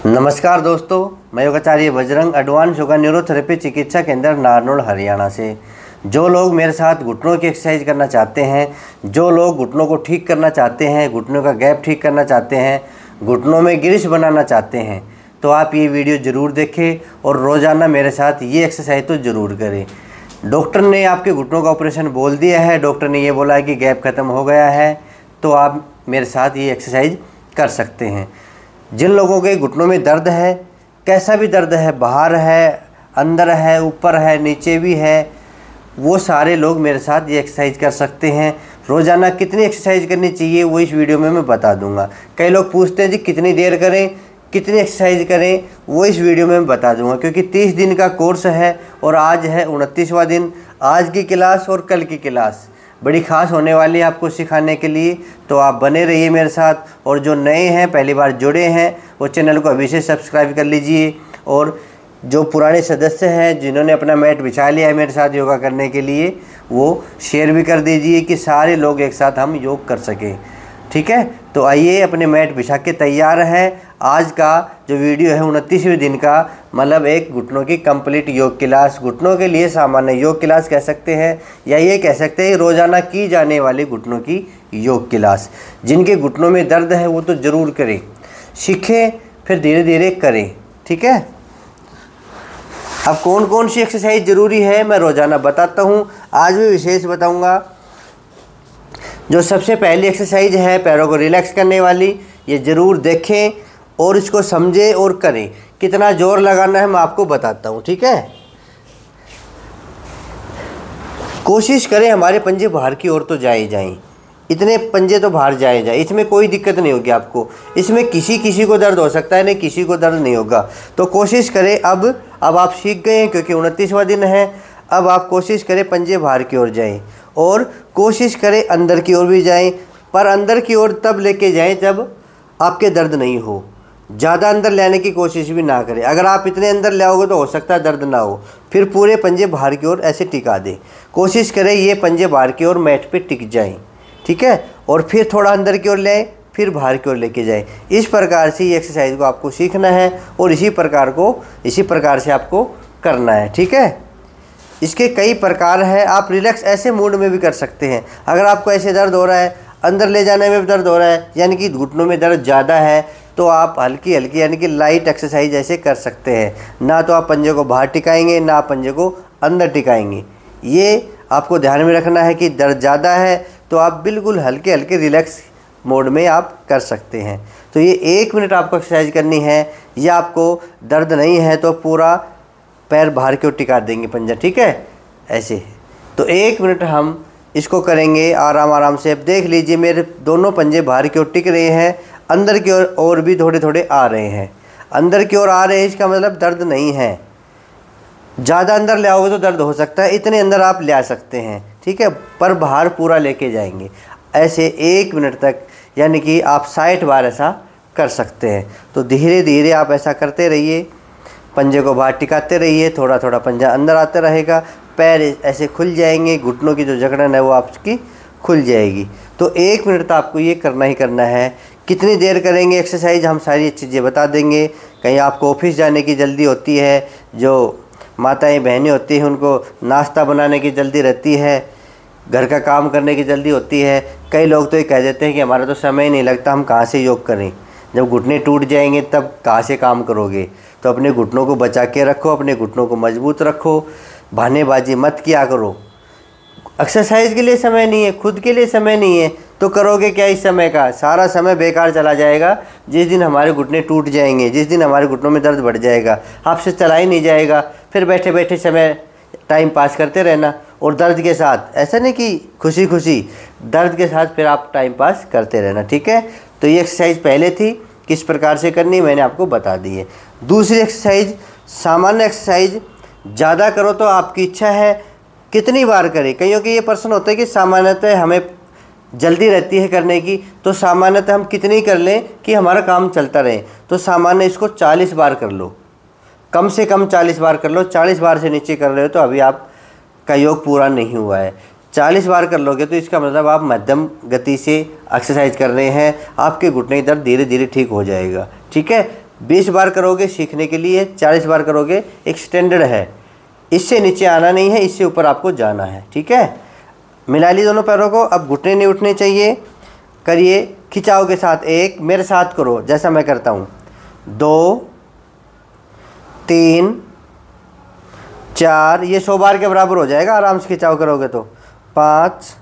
नमस्कार दोस्तों, मैं योगाचार्य बजरंग एडवांस योगा न्यूरोथेरेपी चिकित्सा केंद्र नारनौल हरियाणा से। जो लोग मेरे साथ घुटनों की एक्सरसाइज करना चाहते हैं, जो लोग घुटनों को ठीक करना चाहते हैं, घुटनों का गैप ठीक करना चाहते हैं, घुटनों में गिरिश बनाना चाहते हैं, तो आप ये वीडियो ज़रूर देखें और रोज़ाना मेरे साथ ये एक्सरसाइज तो ज़रूर करें। डॉक्टर ने आपके घुटनों का ऑपरेशन बोल दिया है, डॉक्टर ने ये बोला है कि गैप ख़त्म हो गया है, तो आप मेरे साथ ये एक्सरसाइज कर सकते हैं। जिन लोगों के घुटनों में दर्द है, कैसा भी दर्द है, बाहर है, अंदर है, ऊपर है, नीचे भी है, वो सारे लोग मेरे साथ ये एक्सरसाइज कर सकते हैं। रोज़ाना कितनी एक्सरसाइज करनी चाहिए वो इस वीडियो में मैं बता दूंगा। कई लोग पूछते हैं जी कितनी देर करें, कितनी एक्सरसाइज करें, वो इस वीडियो में मैं बता दूंगा, क्योंकि 30 दिन का कोर्स है और आज है 29वां दिन। आज की क्लास और कल की क्लास बड़ी ख़ास होने वाली है आपको सिखाने के लिए, तो आप बने रहिए मेरे साथ। और जो नए हैं, पहली बार जुड़े हैं, वो चैनल को अभी से सब्सक्राइब कर लीजिए। और जो पुराने सदस्य हैं, जिन्होंने अपना मैट बिछा लिया है मेरे साथ योगा करने के लिए, वो शेयर भी कर दीजिए कि सारे लोग एक साथ हम योग कर सकें। ठीक है, तो आइए अपने मैट बिछा के तैयार हैं। आज का जो वीडियो है 29वें दिन का, मतलब एक घुटनों की कंप्लीट योग क्लास, घुटनों के लिए सामान्य योग क्लास कह सकते हैं, या ये कह सकते हैं रोज़ाना की जाने वाली घुटनों की योग क्लास। जिनके घुटनों में दर्द है वो तो ज़रूर करें, सीखें, फिर धीरे धीरे करें। ठीक है, अब कौन कौन सी एक्सरसाइज ज़रूरी है मैं रोज़ाना बताता हूँ। आज भी विशेष बताऊँगा। जो सबसे पहली एक्सरसाइज है पैरों को रिलैक्स करने वाली, ये ज़रूर देखें और इसको समझें और करें। कितना जोर लगाना है मैं आपको बताता हूँ। ठीक है, कोशिश करें हमारे पंजे बाहर की ओर तो जाए जाएं, इतने पंजे तो बाहर जाए जाए, इसमें कोई दिक्कत नहीं होगी आपको। इसमें किसी को दर्द हो सकता है, नहीं किसी को दर्द नहीं होगा। तो कोशिश करें, अब आप सीख गए हैं क्योंकि 29वां दिन है। अब आप कोशिश करें पंजे बाहर की ओर जाएं और कोशिश करें अंदर की ओर भी जाएं, पर अंदर की ओर तब लेके जाएं जब आपके दर्द नहीं हो। ज़्यादा अंदर लाने की कोशिश भी ना करें। अगर आप इतने अंदर लाओगे तो हो सकता है दर्द ना हो, फिर पूरे पंजे बाहर की ओर ऐसे टिका दें। कोशिश करें ये पंजे बाहर की ओर मैट पे टिक जाएं। ठीक है, और फिर थोड़ा अंदर की ओर ले, फिर बाहर की ओर लेके जाएं। इस प्रकार से ये एक्सरसाइज को आपको सीखना है और इसी प्रकार से आपको करना है। ठीक है, इसके कई प्रकार हैं। आप रिलैक्स ऐसे मूड में भी कर सकते हैं। अगर आपको ऐसे दर्द हो रहा है, अंदर ले जाने में भी दर्द हो रहा है, यानी कि घुटनों में दर्द ज़्यादा है, तो आप हल्की हल्की यानी कि लाइट एक्सरसाइज ऐसे कर सकते हैं। ना तो आप पंजे को बाहर टिकाएंगे, ना आप पंजे को अंदर टिकाएंगे। ये आपको ध्यान में रखना है कि दर्द ज़्यादा है तो आप बिल्कुल हल्के हल्के रिलैक्स मोड में आप कर सकते हैं। तो ये 1 मिनट आपको एक्सरसाइज करनी है, या आपको दर्द नहीं है तो पूरा पैर बाहर की ओर टिका देंगे पंजा। ठीक है, ऐसे। तो 1 मिनट हम इसको करेंगे आराम आराम से। अब देख लीजिए मेरे दोनों पंजे बाहर की ओर टिक रहे हैं, अंदर की ओर और भी थोड़े थोड़े आ रहे हैं। अंदर की ओर आ रहे हैं, इसका मतलब दर्द नहीं है। ज़्यादा अंदर ले आओगे तो दर्द हो सकता है, इतने अंदर आप ले आ सकते हैं। ठीक है, पर बाहर पूरा लेके जाएंगे ऐसे 1 मिनट तक, यानी कि आप 60 बार ऐसा कर सकते हैं। तो धीरे धीरे आप ऐसा करते रहिए, पंजे को बाहर टिकाते रहिए, थोड़ा थोड़ा पंजा अंदर आता रहेगा, पैर ऐसे खुल जाएंगे, घुटनों की जो जकड़न है वो आपकी खुल जाएगी। तो 1 मिनट तो आपको ये करना ही करना है। कितनी देर करेंगे एक्सरसाइज हम सारी चीज़ें बता देंगे। कहीं आपको ऑफिस जाने की जल्दी होती है, जो माताएं बहनें होती हैं उनको नाश्ता बनाने की जल्दी रहती है, घर का काम करने की जल्दी होती है। कई लोग तो ये कह देते हैं कि हमारा तो समय नहीं लगता, हम कहाँ से योग करें, जब घुटने टूट जाएंगे तब कहाँ से काम करोगे। तो अपने घुटनों को बचा के रखो, अपने घुटनों को मजबूत रखो, बहानेबाजी मत किया करो। एक्सरसाइज के लिए समय नहीं है, खुद के लिए समय नहीं है, तो करोगे क्या इस समय का? सारा समय बेकार चला जाएगा। जिस दिन हमारे घुटने टूट जाएंगे, जिस दिन हमारे घुटनों में दर्द बढ़ जाएगा, आपसे चला ही नहीं जाएगा। फिर बैठे बैठे समय टाइम पास करते रहना, और दर्द के साथ, ऐसा नहीं कि खुशी खुशी, दर्द के साथ फिर आप टाइम पास करते रहना। ठीक है, तो ये एक्सरसाइज पहले थी, किस प्रकार से करनी मैंने आपको बता दी है। दूसरी एक्सरसाइज, सामान्य एक्सरसाइज, ज़्यादा करो तो आपकी इच्छा है कितनी बार करें। कईयों के ये प्रश्न होता है कि सामान्यतः हमें जल्दी रहती है करने की, तो सामान्यतः हम कितनी कर लें कि हमारा काम चलता रहे। तो सामान्य इसको 40 बार कर लो, कम से कम 40 बार कर लो। 40 बार से नीचे कर रहे हो तो अभी आपका योग पूरा नहीं हुआ है। 40 बार कर लोगे तो इसका मतलब आप मध्यम गति से एक्सरसाइज कर रहे हैं, आपके घुटने की दर्द धीरे धीरे ठीक हो जाएगा। ठीक है, 20 बार करोगे सीखने के लिए, 40 बार करोगे एक स्टैंडर्ड है। इससे नीचे आना नहीं है, इससे ऊपर आपको जाना है। ठीक है, मिला ली दोनों पैरों को। अब घुटने नहीं उठने चाहिए। करिए खिंचाव के साथ, एक मेरे साथ करो जैसा मैं करता हूँ। 2 3 4, ये 100 बार के बराबर हो जाएगा आराम से खिंचाव करोगे तो। 5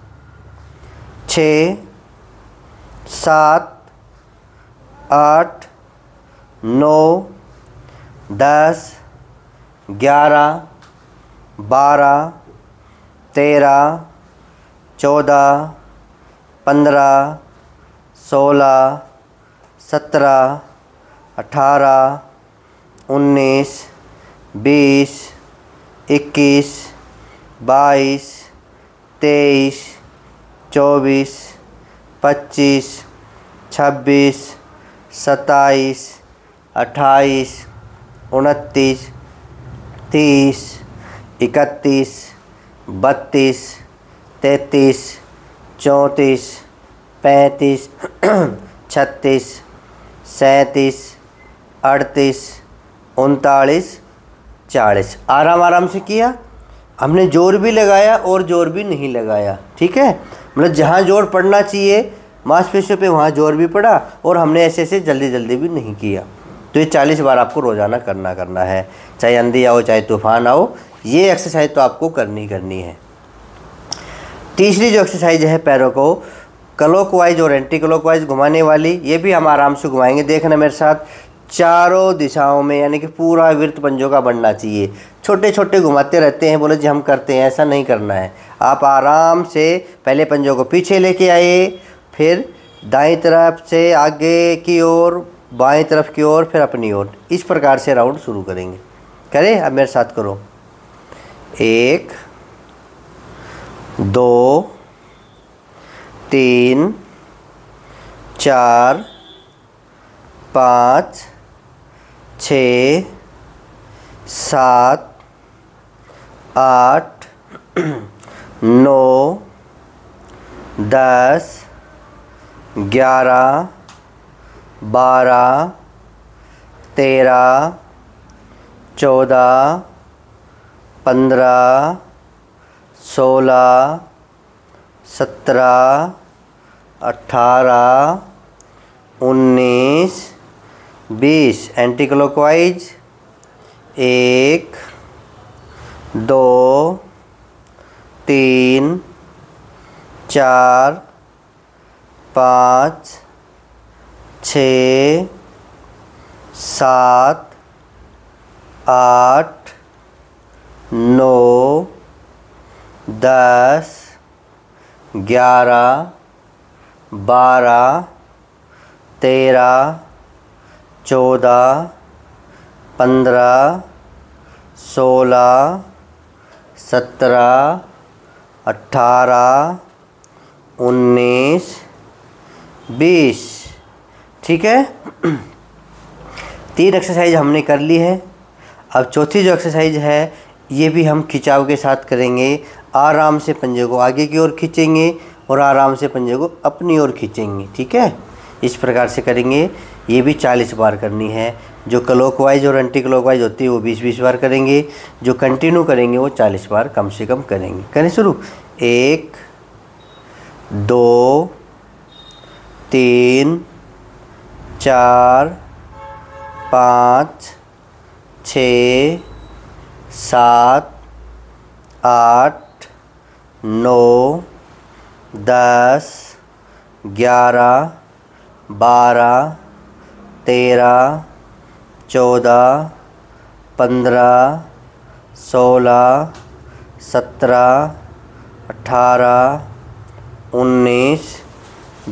6 7 8 9 10 11 12 13 14 15 16 17 18 19 20 21 22 23 24 25 26 27 28 29 30 31 32 33 34 35 36 37 38 39 40। आराम आराम से किया हमने, जोर भी लगाया और जोर भी नहीं लगाया। ठीक है, मतलब जहाँ जोर पड़ना चाहिए मांसपेशियों पे वहाँ जोर भी पड़ा, और हमने ऐसे ऐसे जल्दी जल्दी भी नहीं किया। तो ये 40 बार आपको रोज़ाना करना है, चाहे आंधी आओ चाहे तूफान आओ, ये एक्सरसाइज तो आपको करनी है। तीसरी जो एक्सरसाइज है पैरों को क्लॉकवाइज और एंटी क्लॉकवाइज घुमाने वाली, ये भी हम आराम से घुमाएंगे। देखना मेरे साथ, चारों दिशाओं में, यानी कि पूरा वृत्त पंजों का बनना चाहिए। छोटे छोटे घुमाते रहते हैं, बोले जी हम करते हैं, ऐसा नहीं करना है। आप आराम से पहले पंजों को पीछे लेके आए, फिर दाईं तरफ से आगे की ओर, बाईं तरफ की ओर, फिर अपनी ओर, इस प्रकार से राउंड शुरू करेंगे। करें, अब मेरे साथ करो। 1 2 3 4 5 6 7 8 9 10 11 12 13 14 15 16 17 18 19 20। Anti clockwise 1 2 3 4 5 6 7 8 9 10 11 12 13 14 15 16 17 18 19 20। ठीक है, 3 एक्सरसाइज हमने कर ली है। अब चौथी जो एक्सरसाइज है ये भी हम खिंचाव के साथ करेंगे। आराम से पंजे को आगे की ओर खींचेंगे और आराम से पंजे को अपनी ओर खींचेंगे। ठीक है, इस प्रकार से करेंगे। ये भी 40 बार करनी है। जो क्लॉकवाइज और एंटी क्लॉकवाइज होती है वो 20-20 बार करेंगे। जो कंटिन्यू करेंगे वो 40 बार कम से कम करेंगे। करें शुरू। 1 2 3 4 5 6 7 8 9 10 11 12 13 14 15 16 17 18 19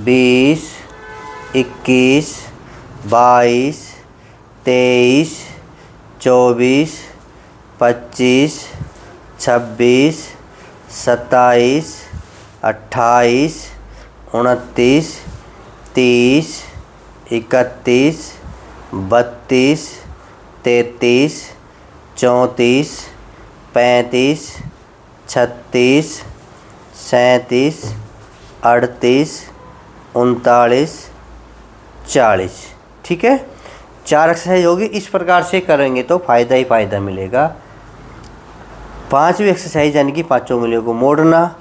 20 21 22 23 24 25 26 27 28 29 30 31 32 33 34 35 36 37 38 39 40। ठीक है, 4 एक्सरसाइज होगी। इस प्रकार से करेंगे तो फ़ायदा ही फ़ायदा मिलेगा। 5वीं एक्सरसाइज यानी कि 5 उंगलियों को मोड़ना।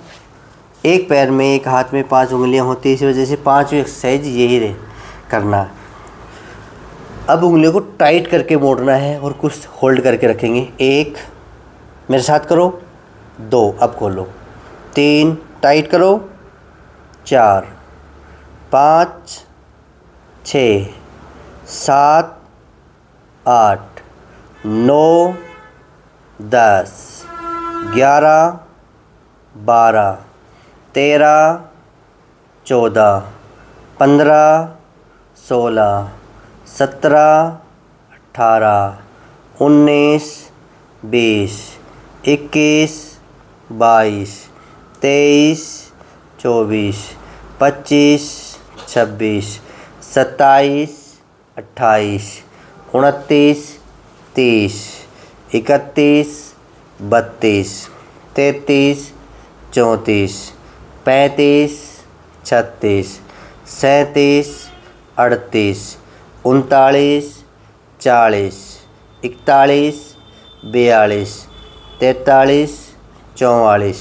एक पैर में एक हाथ में 5 उंगलियां होती है, इस वजह से 5वीं एक्सरसाइज यही करना। अब उंगलियों को टाइट करके मोड़ना है और कुछ होल्ड करके रखेंगे। 1, मेरे साथ करो, 2, अब खोलो, 3, टाइट करो, 4, 5, 6, 7, 8, 9, 10, 11, 12, 13, 14, 15, 16, 17, 18, 19, 20, 21, 22, 23, 24, 25, 26, 27, 28, 29, 30, 31, 32, 33, 34, 35, 36, 37, 38, 39, 40, 41, 42, 43, 44,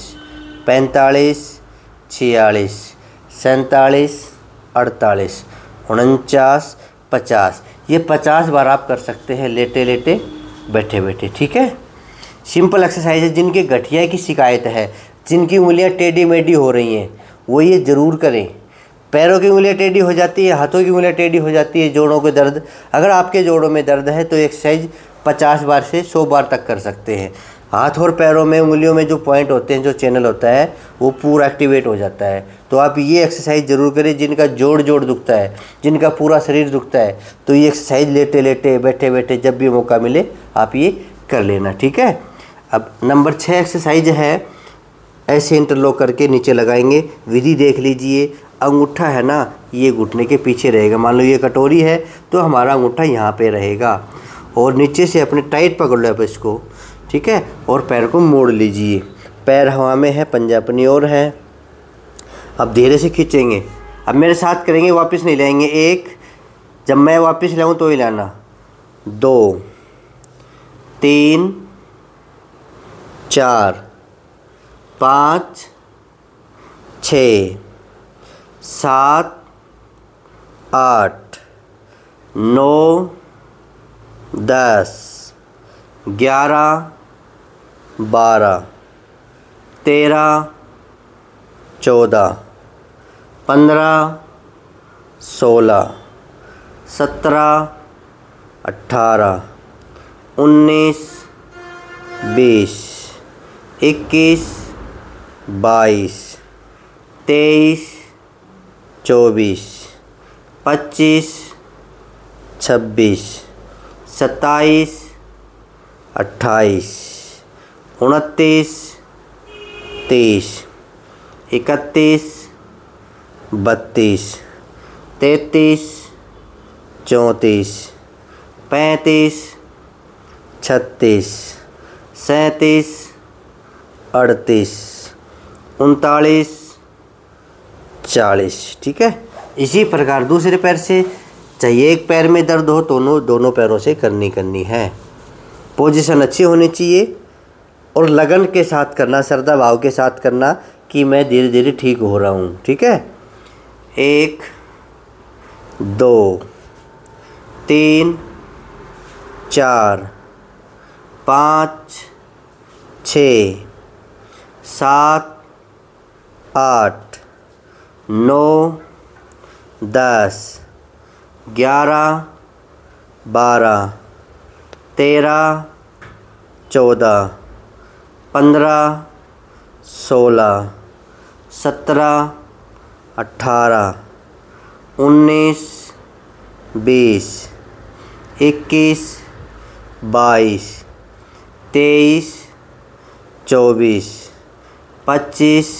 45, 46, 47, 48, 49, 50। ये 50 बार आप कर सकते हैं लेटे लेटे बैठे बैठे। ठीक है, सिंपल एक्सरसाइज है। जिनके गठिया की शिकायत है, जिनकी उंगलियां टेढ़ी मेढ़ी हो रही हैं, वो ये ज़रूर करें। पैरों की उंगलियां टेढ़ी हो जाती है, हाथों की उंगलियां टेढ़ी हो जाती है, जोड़ों के दर्द, अगर आपके जोड़ों में दर्द है तो एक्सरसाइज 50 बार से 100 बार तक कर सकते हैं। हाथ और पैरों में, उंगलियों में जो पॉइंट होते हैं, जो चैनल होता है, वो पूरा एक्टिवेट हो जाता है। तो आप ये एक्सरसाइज ज़रूर करें। जिनका जोड़ दुखता है, जिनका पूरा शरीर दुखता है, तो ये एक्सरसाइज लेटे लेटे बैठे बैठे जब भी मौका मिले आप ये कर लेना। ठीक है। अब नंबर 6 एक्सरसाइज है, ऐसे इंटरलॉक करके नीचे लगाएंगे। विधि देख लीजिए। अंगूठा है ना, ये घुटने के पीछे रहेगा। मान लो ये कटोरी है तो हमारा अंगूठा यहाँ पे रहेगा, और नीचे से अपने टाइट पकड़ लो आप इसको। ठीक है, और पैर को मोड़ लीजिए। पैर हवा में है, पंजा अपनी ओर है। अब धीरे से खींचेंगे। अब मेरे साथ करेंगे, वापस नहीं लाएंगे। 1, जब मैं वापस लाऊं तो ही लाना। 2, 3, 4, 5, 6, 7, 8, 9, 10, 11, 12, 13, 14, 15, 16, 17, 18, 19, 20, 21, 22, 23, 24, 25, 26, 27, 28, 29, 30, 31, 32, 33, 34, 35, 36, 37, 38, 39, 40। ठीक है। इसी प्रकार दूसरे पैर से, चाहिए एक पैर में दर्द हो तो दोनों पैरों से करनी है। पोजीशन अच्छी होनी चाहिए और लगन के साथ करना, श्रद्धा भाव के साथ करना कि मैं धीरे धीरे ठीक हो रहा हूँ। ठीक है। 1, 2, 3, 4, 5, 6, 7, 8, 9, 10, 11, 12, 13, 14, 15, 16, 17, 18, 19, 20, 21, 22, 23, 24, 25,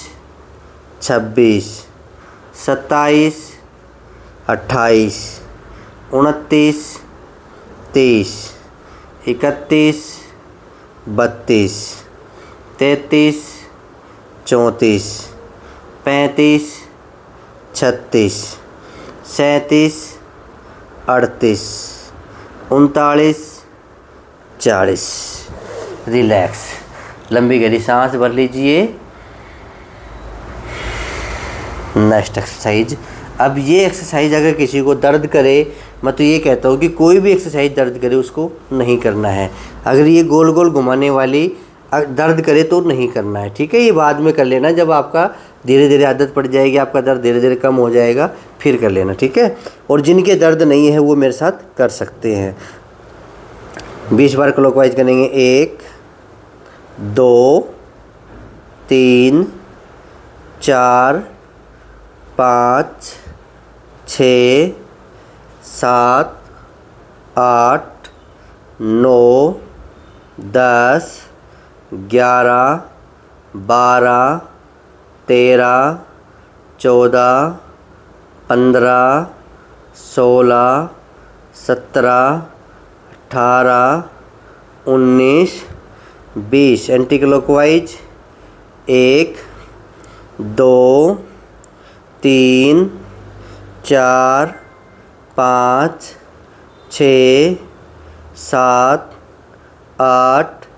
26, 27, 28, 29, 30, 31, 32, 33, 34, 35, 36, 37, 38, 39, 40। रिलैक्स, लंबी गहरी सांस भर लीजिए। Next exercise. अब ये एक्सरसाइज अगर किसी को दर्द करे, मैं तो ये कहता हूँ कि कोई भी एक्सरसाइज दर्द करे उसको नहीं करना है। अगर ये गोल गोल घुमाने वाली दर्द करे तो नहीं करना है, ठीक है। ये बाद में कर लेना, जब आपका धीरे धीरे आदत पड़ जाएगी, आपका दर्द धीरे धीरे कम हो जाएगा, फिर कर लेना, ठीक है। और जिनके दर्द नहीं है वो मेरे साथ कर सकते हैं। 20 बार क्लॉकवाइज करेंगे। 1, 2, 3, 4, 5, 6, 7, 8, 9, 10, 11, 12, 13, 14, 15, 16, 17, 18, 19, 20। Anti clockwise. 1, 2, 3, 4, 5, 6, 7, 8,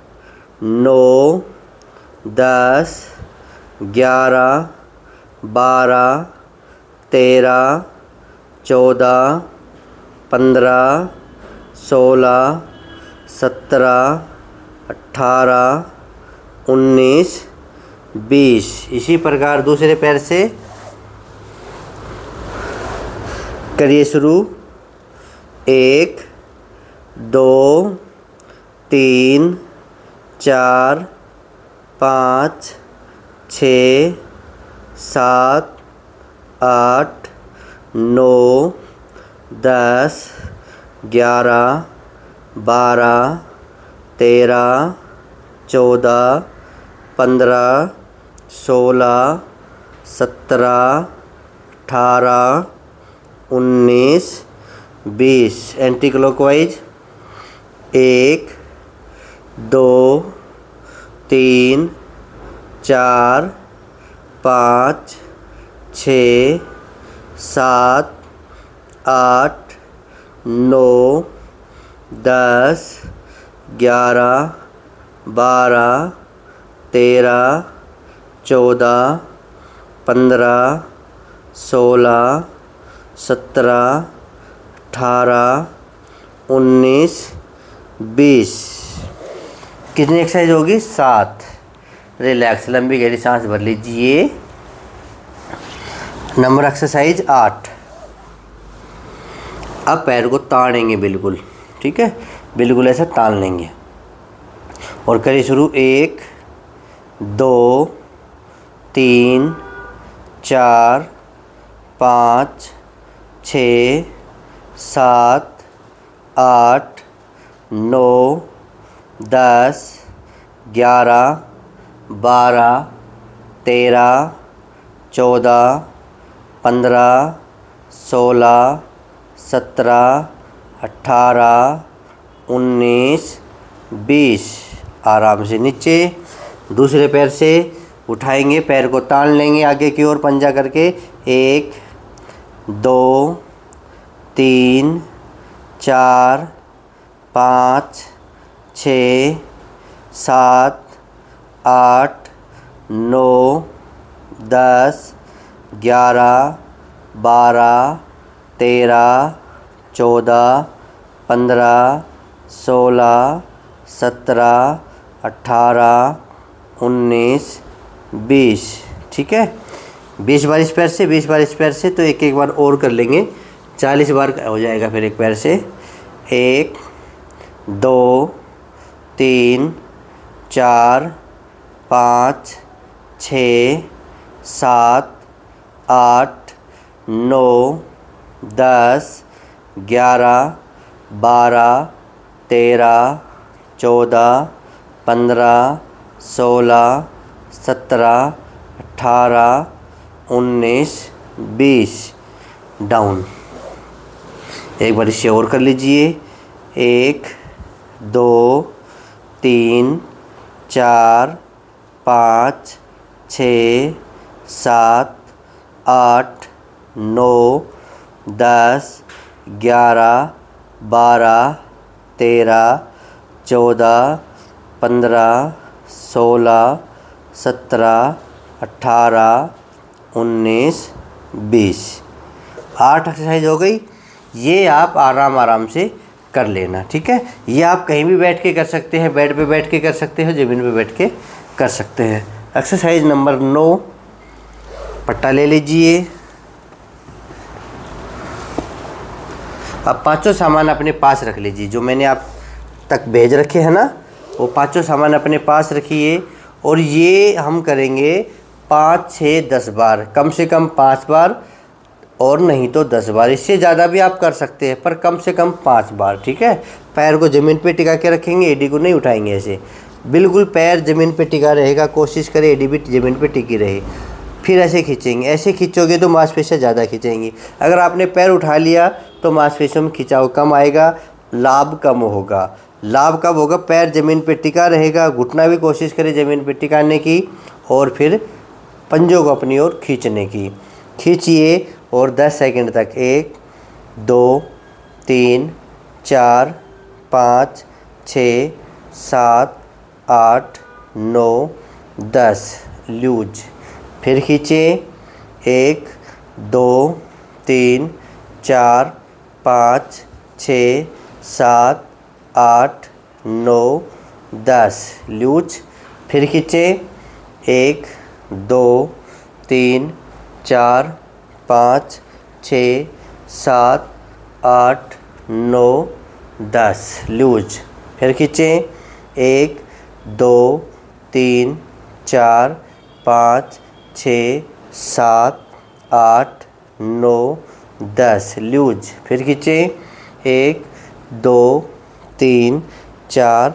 9, 10, 11, 12, 13, 14, 15, 16, 17, 18, 19, 20। इसी प्रकार दूसरे पैर से करिए शुरू। 1, 2, 3, 4, 5, 6, 7, 8, 9, 10, 11, 12, 13, 14, 15, 16, 17, 18, 19, 20। Anti clockwise. 1, 2, 3, 4, 5, 6, 7, 8, 9, 10, 11, 12, 13, 14, 15, 16, 17, 18, 19, 20। कितनी एक्सरसाइज होगी? 7। रिलैक्स, लंबी गहरी सांस भर लीजिए। Number exercise 8। अब पैर को तानेंगे बिल्कुल, ठीक है, बिल्कुल ऐसा तान लेंगे और करिए शुरू। 1, 2, 3, 4, 5, 6, 7, 8, 9, 10, 11, 12, 13, 14, 15, 16, 17, 18, 19, 20। आराम से नीचे दूसरे पैर से उठाएंगे, पैर को तान लेंगे आगे की ओर पंजा करके। 1, 2, 3, 4, 5, 6, 7, 8, 9, 10, 11, 12, 13, 14, 15, 16, 17, 18, 19, 20। ठीक है, 20 बार इस पैर से, 20 बार इस पैर से, तो एक एक बार और कर लेंगे, 40 बार हो जाएगा फिर एक पैर से। 1, 2, 3, 4, 5, 6, 7, 8, 9, 10, 11, 12, 13, 14, 15, 16, 17, 18, 19, 20। डाउन। एक बार इसे और कर लीजिए। 1, 2, 3, 4, 5, 6, 7, 8, 9, 10, 11, 12, 13, 14, 15, 16, 17, 18, 19, 20। 8 एक्सरसाइज हो गई। ये आप आराम से कर लेना, ठीक है। ये आप कहीं भी बैठ के कर सकते हैं, बेड पे बैठ के कर सकते हो, ज़मीन पे बैठ के कर सकते हैं। एक्सरसाइज नंबर 9, पट्टा ले लीजिए। अब 5 सामान अपने पास रख लीजिए, जो मैंने आप तक भेज रखे हैं ना, वो 5 सामान अपने पास रखिए। और ये हम करेंगे 5, 6, 10 बार, कम से कम 5 बार और नहीं तो 10 बार। इससे ज़्यादा भी आप कर सकते हैं, पर कम से कम 5 बार, ठीक है। पैर को ज़मीन पे टिका के रखेंगे, एडी को नहीं उठाएंगे, ऐसे बिल्कुल पैर ज़मीन पे टिका रहेगा। कोशिश करें एडी भी ज़मीन पे टिकी रहे। फिर ऐसे खींचेंगे, ऐसे खींचोगे तो मांसपेशियाँ ज़्यादा खींचेंगी। अगर आपने पैर उठा लिया तो मांसपेशियों में खिंचाव कम आएगा, लाभ कम होगा। लाभ कब होगा? पैर ज़मीन पे टिका रहेगा, घुटना भी कोशिश करें ज़मीन पे टिकाने की, और फिर पंजों को अपनी ओर खींचने की। खींचिए और 10 सेकंड तक 1, 2, 3, 4, 5, 6, 7, 8, 9, 10 लूज। फिर खींचे 1, 2, 3, 4, 5, 6, 7, 8, 9, 10 लूज। फिर खींचे 1, 2, 3, 4, 5, 6, 7, 8, 9, 10 लूज। फिर खींचे 1, 2, 3, 4, 5, 6, 7, 8, 9, 10 लूज। फिर खींचे 1, 2, 3, 4,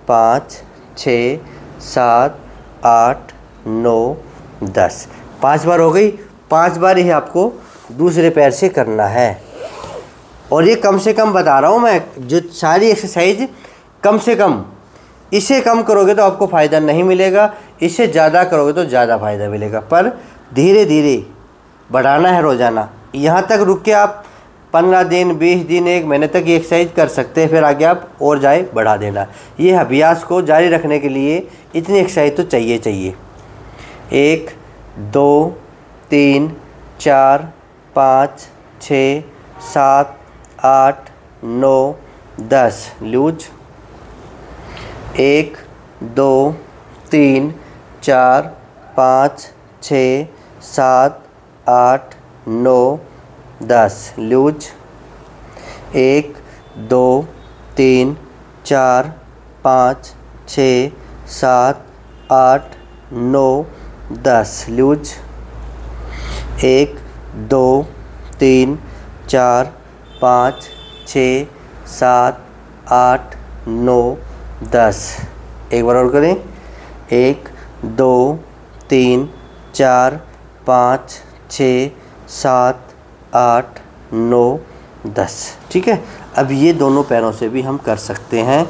5, 6, 7, 8, 9, 10। 5 बार हो गई। 5 बार ही आपको दूसरे पैर से करना है। और ये कम से कम बता रहा हूँ मैं, जो सारी एक्सरसाइज कम से कम, इससे कम करोगे तो आपको फ़ायदा नहीं मिलेगा, इससे ज़्यादा करोगे तो ज़्यादा फ़ायदा मिलेगा। पर धीरे धीरे बढ़ाना है रोज़ाना। यहाँ तक रुक के आप 15 दिन, 20 दिन, 1 महीने तक ये एक्सरसाइज कर सकते हैं। फिर आगे आप और जाए बढ़ा देना। ये अभ्यास को जारी रखने के लिए इतनी एक्सरसाइज तो चाहिए। 1, 2, 3, 4, 5, 6, 7, 8, 9, 10 लूज। 1, 2, 3, 4, 5, 6, 7, 8, 9, 10 लूज। 1, 2, 3, 4, 5, 6, 7, 8, 9, 10 लूज। 1, 2, 3, 4, 5, 6, 7, 8, 9, 10। एक बार और करें। 1, 2, 3, 4, 5, 6, 7, 8, 9, 10। ठीक है। अब ये दोनों पैरों से भी हम कर सकते हैं।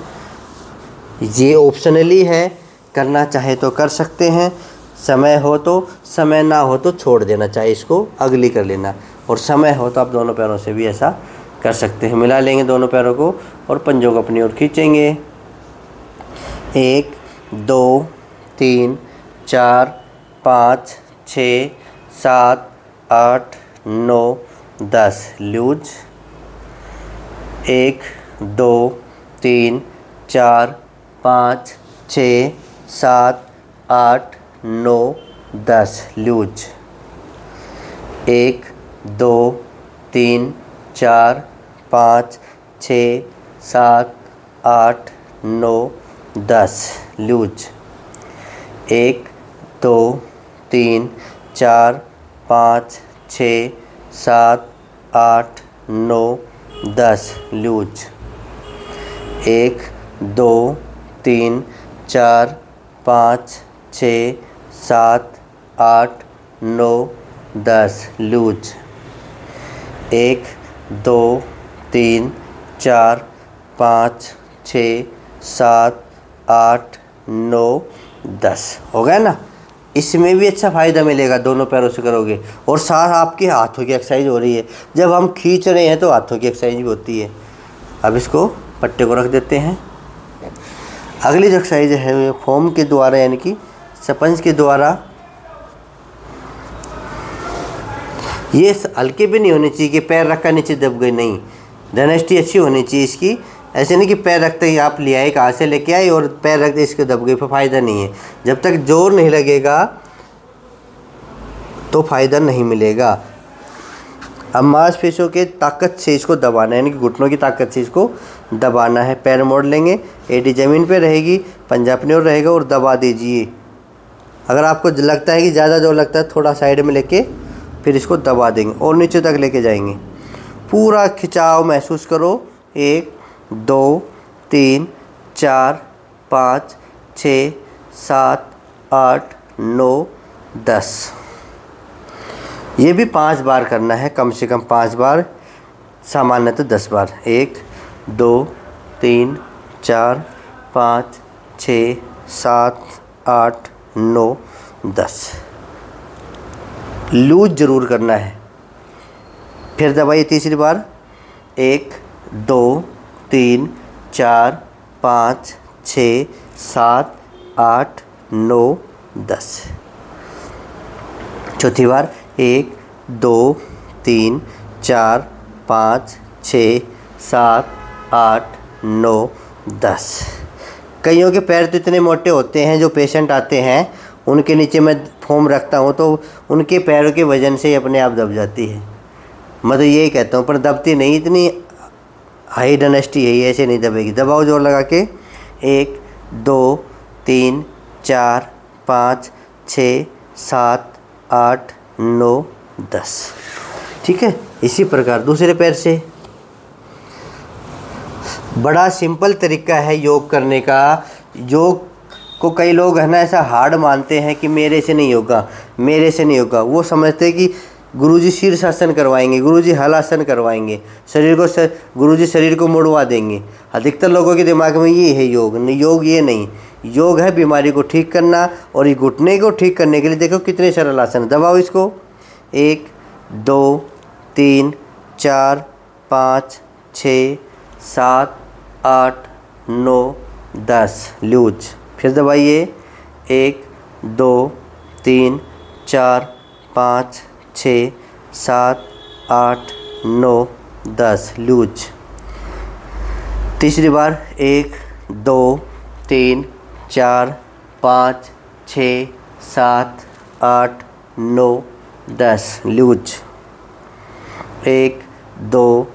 ये ऑप्शनली है, करना चाहे तो कर सकते हैं, समय हो तो, समय ना हो तो छोड़ देना, चाहे इसको अगली कर लेना। और समय हो तो आप दोनों पैरों से भी ऐसा कर सकते हैं। मिला लेंगे दोनों पैरों को और पंजों को अपनी ओर खींचेंगे। 1, 2, 3, 4, 5, 6, 7, 8, 9, 10 loose. 1, 2, 3, 4, 5, 6, 7, 8, 9, 10 loose. 1, 2, 3, 4, 5, 6, 7, 8, 9, 10 loose. 1, 2, 3, 4, 5, 6, 7, 8, 9, 10 loose. 1, 2, 3, 4, 5, 6, 7, 8, 9, 10 loose. 1, 2, 3, 4, 5, 6, 7, 8, 9, 10 हो गया ना। इसमें भी अच्छा फ़ायदा मिलेगा, दोनों पैरों से करोगे। और साथ आपके हाथों की एक्सरसाइज हो रही है। जब हम खींच रहे हैं तो हाथों की एक्सरसाइज भी होती है। अब इसको पट्टे को रख देते हैं। अगली जो एक्सरसाइज है फोम के द्वारा यानी कि स्पंज के द्वारा, ये हल्के भी नहीं होने चाहिए कि पैर रखा नीचे दब गई, नहीं, डायनेस्टी अच्छी होनी चाहिए इसकी। ऐसे नहीं कि पैर रखते ही आप ले आए, कहाँ से लेके आए और पैर रखते इसके दब गई, फिर फ़ायदा नहीं है। जब तक जोर नहीं लगेगा तो फ़ायदा नहीं मिलेगा। अब मांसपेशियों के ताकत से इसको दबाना है, यानी कि घुटनों की ताकत से इसको दबाना है। पैर मोड़ लेंगे, एडी ज़मीन पे रहेगी, पंजा अपनी ओर रहेगा और दबा दीजिए। अगर आपको लगता है कि ज़्यादा जोर लगता है, थोड़ा साइड में लेके फिर इसको दबा देंगे और नीचे तक लेके जाएंगे। पूरा खिंचाव महसूस करो। 1 2 3 4 5 6 7 8 9 10। ये भी 5 बार करना है, कम से कम 5 बार, सामान्यतः 10 बार। 1 2 3 4 5 6 7 8 9 10। लूज ज़रूर करना है। फिर दबाइए तीसरी बार। 1 2 3 4 5 6 7 8 9 10। चौथी बार 1 2 3 4 5 6 7 8 9 10। कईयों के पैर तो इतने मोटे होते हैं, जो पेशेंट आते हैं उनके नीचे मैं फोम रखता हूँ तो उनके पैरों के वजन से ही अपने आप दब जाती है। मैं तो यही कहता हूँ, पर दबती नहीं, इतनी हाई डायनेस्टी है ये, ऐसे नहीं दबेगी। दबाओ जोर लगा के। 1 2 3 4 5 6 7 8 9 10। ठीक है। इसी प्रकार दूसरे पैर से। बड़ा सिंपल तरीका है योग करने का। योग को कई लोग है ना ऐसा हार्ड मानते हैं कि मेरे से नहीं होगा, मेरे से नहीं होगा। वो समझते हैं कि गुरुजी शीर्षासन करवाएंगे, गुरुजी हलासन करवाएंगे, गुरुजी शरीर को मुड़वा देंगे। अधिकतर लोगों के दिमाग में ये है योग। योग ये नहीं, योग है बीमारी को ठीक करना। और ये घुटने को ठीक करने के लिए देखो कितने सरल आसन। दबाओ इसको। 1 2 3 4 5 6 7 8 9 10 लूज। फिर दबाइए। 1 2 3 4 5 6 7 8 9 10 लूज। तीसरी बार 1 2 3 4 5 6 7 8 9 10 लूज। 1 2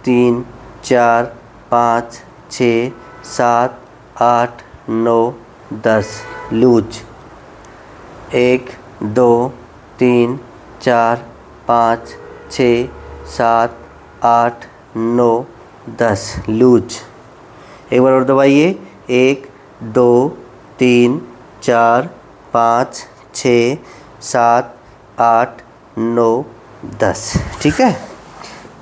3 4 5 6 7 8 9 10 लूज। 1 2 3 4 5 6 7 8 9 10 लूज। एक बार और दबाइए। 1 2 3 4 5 6 7 8 9 10। ठीक है।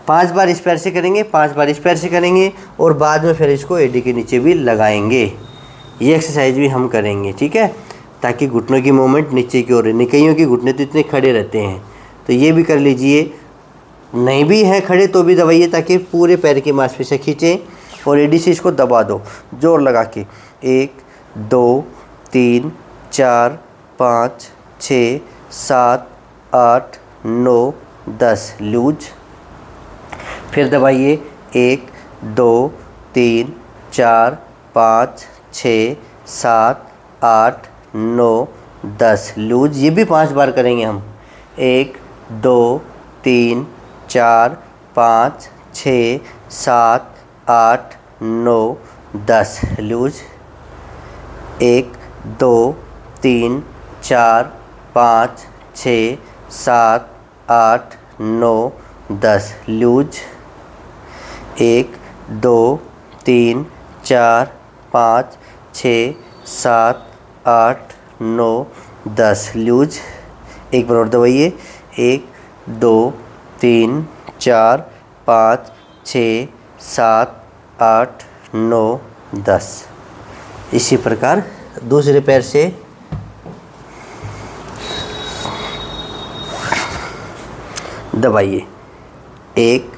5 बार इस पैर से करेंगे, 5 बार इस पैर से करेंगे और बाद में फिर इसको एडी के नीचे भी लगाएंगे। ये एक्सरसाइज भी हम करेंगे। ठीक है, ताकि घुटनों की मूवमेंट नीचे की ओर रहे। कईयों के घुटने तो इतने खड़े रहते हैं, तो ये भी कर लीजिए। नहीं भी हैं खड़े तो भी दबाइए, ताकि पूरे पैर की मांसपेशियाँ खींचें और एडी से इसको दबा दो जोर लगा के। 1 2 3 4 5 6 7 8 9 10 लूज। फिर दबाइए। 1 2 3 4 5 6 7 8 9 10 लूज। ये भी 5 बार करेंगे हम। 1 2 3 4 5 6 7 8 9 10 लूज। 1 2 3 4 5 6 7 8 9 10 लूज। 1 2 3 4 5 6 7 8 9 10 लूज। एक बार और दबाइए। 1 2 3 4 5 6 7 8 9 10। इसी प्रकार दूसरे पैर से। दबाइए। 1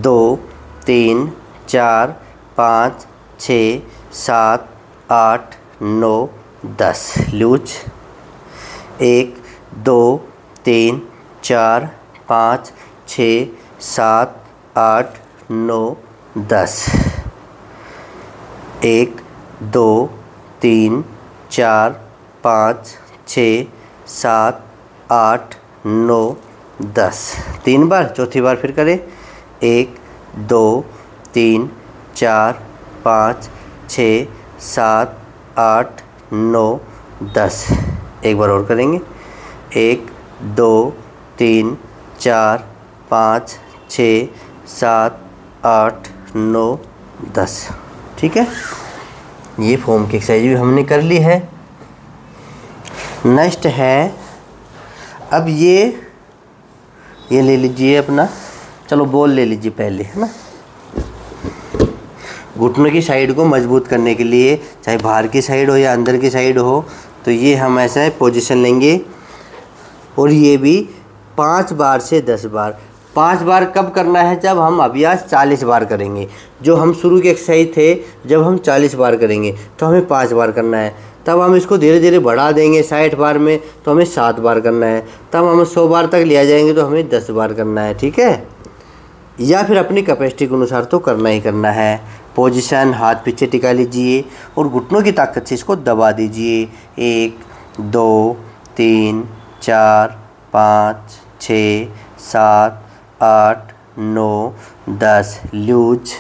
2 3 4 5 6 7 8 9 10 लूज। 1 2 3 4 5 6 7 8 9 10। 1 2 3 4 5 6 7 8 9 10। 3 बार, चौथी बार फिर करें। 1 2 3 4 5 6 7 8 9 10। एक बार और करेंगे। 1 2 3 4 5 6 7 8 9 10। ठीक है, ये फॉर्म की एक्सरसाइज भी हमने कर ली है। नेक्स्ट है, अब ये ले लीजिए अपना, चलो बॉल ले लीजिए पहले, है ना। घुटनों की साइड को मजबूत करने के लिए, चाहे बाहर की साइड हो या अंदर की साइड हो, तो ये हम ऐसा पोजीशन लेंगे और ये भी 5 बार से 10 बार। 5 बार कब करना है? जब हम अभ्यास 40 बार करेंगे। जो हम शुरू की एक्सरसाइज थे, जब हम 40 बार करेंगे तो हमें 5 बार करना है। तब हम इसको धीरे धीरे बढ़ा देंगे 60 बार में, तो हमें 7 बार करना है। तब हम 100 बार तक लिया जाएंगे तो हमें 10 बार करना है। ठीक है, या फिर अपनी कैपेसिटी के अनुसार तो करना ही करना है। पोजीशन, हाथ पीछे टिका लीजिए और घुटनों की ताकत से इसको दबा दीजिए। 1 2 3 4 5 6 7 8 9 10 loose.